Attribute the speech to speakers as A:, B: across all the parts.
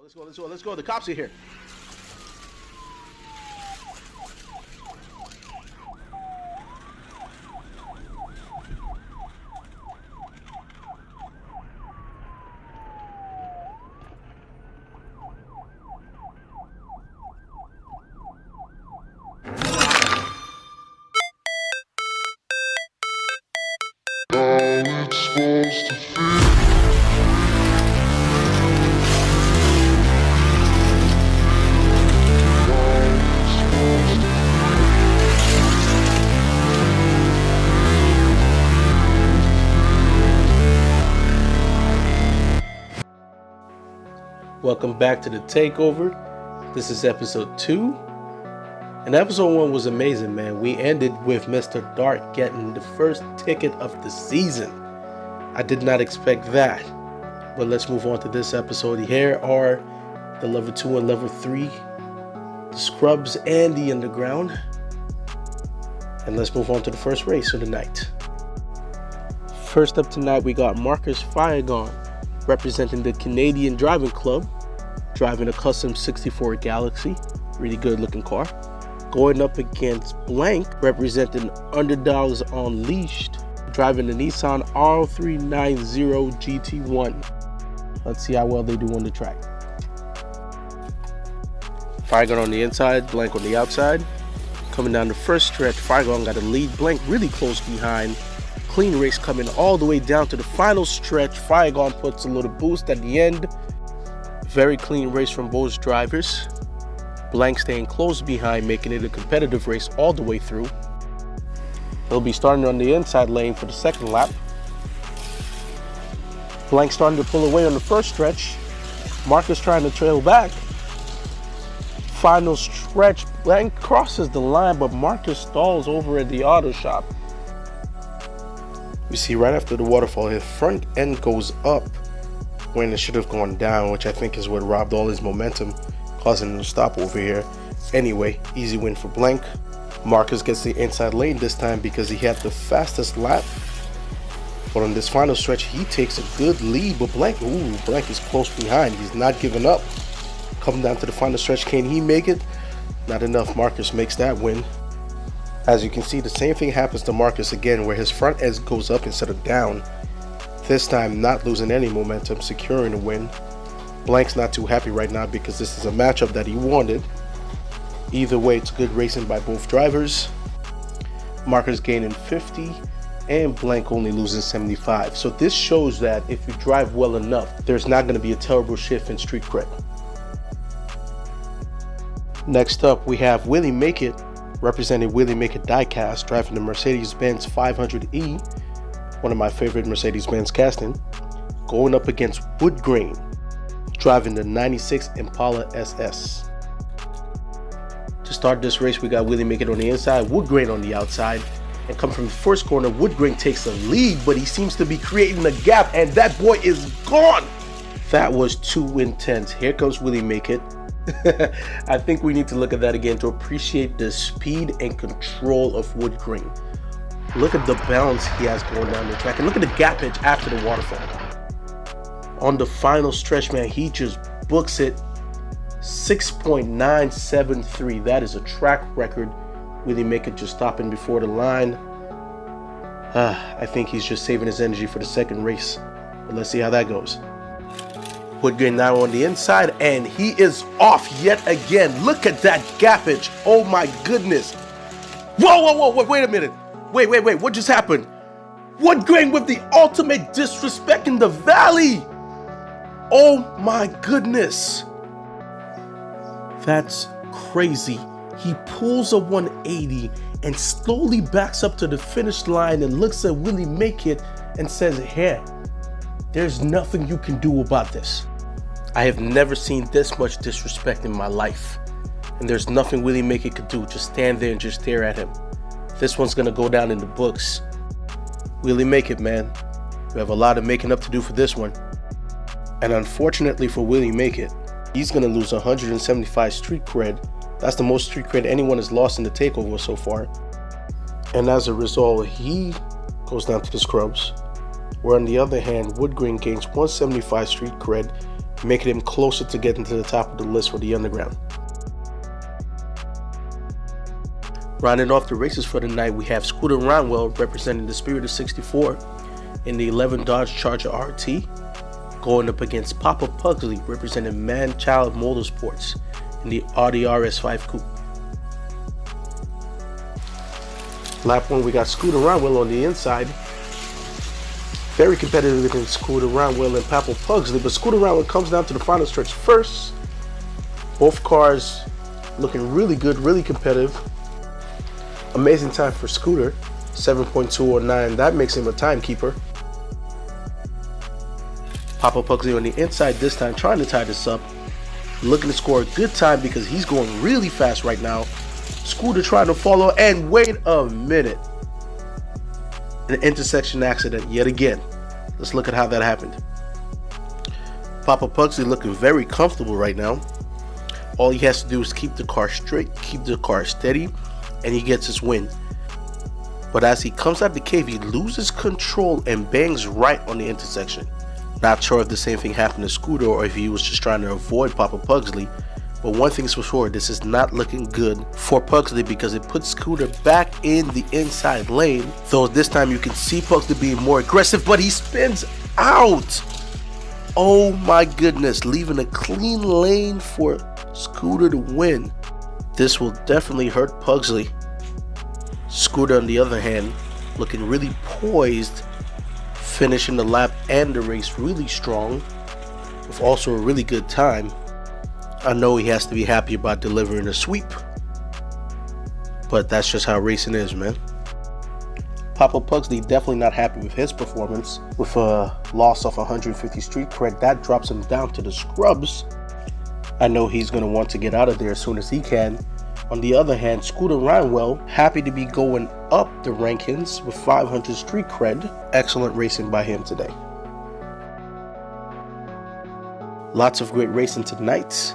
A: Let's go. The cops are here. Welcome back to the Takeover. This is episode 2. And episode 1 was amazing, man. We ended with Mr. Dark getting the first ticket of the season. I did not expect that. But let's move on to this episode. Here are the level 2 and level 3, the Scrubs and the Underground. And let's move on to the first race of the night. First up tonight, we got Marcus Firegon, representing the Canadian Driving Club, driving a custom 64 Galaxy, really good looking car, going up against Blank, representing Underdogs Unleashed, driving the Nissan R390 GT1. Let's see how well they do on the track. Firegon on the inside, Blank on the outside. Coming down the first stretch, Firegon got a lead, Blank really close behind. Clean race coming all the way down to the final stretch. Firegon puts a little boost at the end. Very clean race from both drivers. Blank staying close behind, making it a competitive race all the way through. He'll be starting on the inside lane for the second lap. Blank starting to pull away on the first stretch. Marcus trying to trail back. Final stretch, Blank crosses the line, but Marcus stalls over at the auto shop. You see, right after the waterfall, his front end goes up when it should have gone down, which I think is what robbed all his momentum, causing him to stop over here. Anyway, easy win for Blank. Marcus gets the inside lane this time because he had the fastest lap. But on this final stretch, he takes a good lead, but Blank is close behind. He's not giving up. Coming down to the final stretch, can he make it? Not enough. Marcus makes that win. As you can see, the same thing happens to Marcus again, where his front end goes up instead of down. This time, not losing any momentum, securing a win. Blank's not too happy right now because this is a matchup that he wanted. Either way, it's good racing by both drivers. Marcus gaining 50 and Blank only losing 75. So this shows that if you drive well enough, there's not going to be a terrible shift in street cred. Next up, we have Willie Make It, representing Willie Make It Diecast, driving the Mercedes-Benz 500E, one of my favorite Mercedes-Benz casting, going up against Woodgrain, driving the 96 Impala SS. To start this race, we got Willie Make It on the inside, Woodgrain on the outside, and come from the first corner, Woodgrain takes a lead, but he seems to be creating a gap, and that boy is gone! That was too intense. Here comes Willie Make It. I think we need to look at that again to appreciate the speed and control of Woodgrain. Look at the balance he has going down the track, and look at the gap edge after the waterfall. On the final stretch, man, he just books it 6.973. That is a track record. Willie Make It just stopping before the line. I think he's just saving his energy for the second race, but let's see how that goes. Woodgrain now on the inside, and he is off yet again. Look at that gapage. Oh my goodness. Whoa, wait a minute. Wait, what just happened? Woodgrain with the ultimate disrespect in the valley. Oh my goodness. That's crazy. He pulls a 180 and slowly backs up to the finish line and looks at Willie Make It and says, "Hey, there's nothing you can do about this." I have never seen this much disrespect in my life. And there's nothing Willie Make It could do. Just stand there and just stare at him. This one's gonna go down in the books. Willie Make It, man. You have a lot of making up to do for this one. And unfortunately for Willie Make It, he's gonna lose 175 street cred. That's the most street cred anyone has lost in the Takeover so far. And as a result, he goes down to the Scrubs. Where on the other hand, Woodgrain gains 175 street cred making him closer to getting to the top of the list for the underground. Rounding off the races for the night, we have Scooter Ronwell representing the Spirit of 64 in the 11 Dodge Charger RT, going up against Papa Pugsley representing Man-Child Motorsports in the Audi RS5 Coupe. Lap 1, we got Scooter Ronwell on the inside. Very competitive against Scooter Ronwell and Papa Pugsley, but Scooter Ronwell comes down to the final stretch first. Both cars looking really good, really competitive. Amazing time for Scooter, 7.209. That makes him a timekeeper. Papa Pugsley on the inside this time, trying to tie this up. Looking to score a good time because he's going really fast right now. Scooter trying to follow, and wait a minute. An intersection accident yet again. Let's look at how that happened. Papa Pugsley looking very comfortable right now. All he has to do is keep the car straight, keep the car steady, and he gets his win. But as he comes out the cave, he loses control and bangs right on the intersection. Not sure if the same thing happened to Scooter or if he was just trying to avoid Papa Pugsley. But one thing's for sure, this is not looking good for Pugsley because it puts Scooter back in the inside lane. Though this time you can see Pugsley being more aggressive, but he spins out. Oh my goodness, leaving a clean lane for Scooter to win. This will definitely hurt Pugsley. Scooter, on the other hand, looking really poised, finishing the lap and the race really strong, with also a really good time. I know he has to be happy about delivering a sweep, but that's just how racing is, man. Papa Pugsley definitely not happy with his performance. With a loss of 150 street cred, that drops him down to the scrubs. I know he's going to want to get out of there as soon as he can. On the other hand, Scooter Ronwell, happy to be going up the rankings with 500 street cred. Excellent racing by him today. Lots of great racing tonight.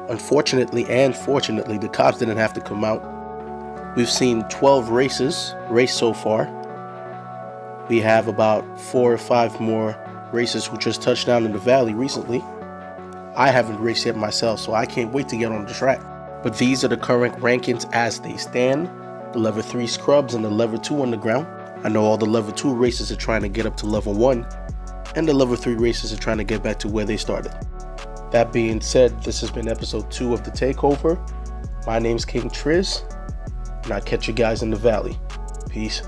A: Unfortunately and fortunately, the cops didn't have to come out. We've seen 12 races raced so far. We have about 4 or 5 more racers who just touched down in the valley recently. I haven't raced yet myself, so I can't wait to get on the track. But these are the current rankings as they stand. The level 3 scrubs and the level 2 underground. I know all the level 2 races are trying to get up to level 1, and the level 3 races are trying to get back to where they started. That being said, this has been episode 2 of the Takeover. My name's King Triz, and I'll catch you guys in the valley. Peace.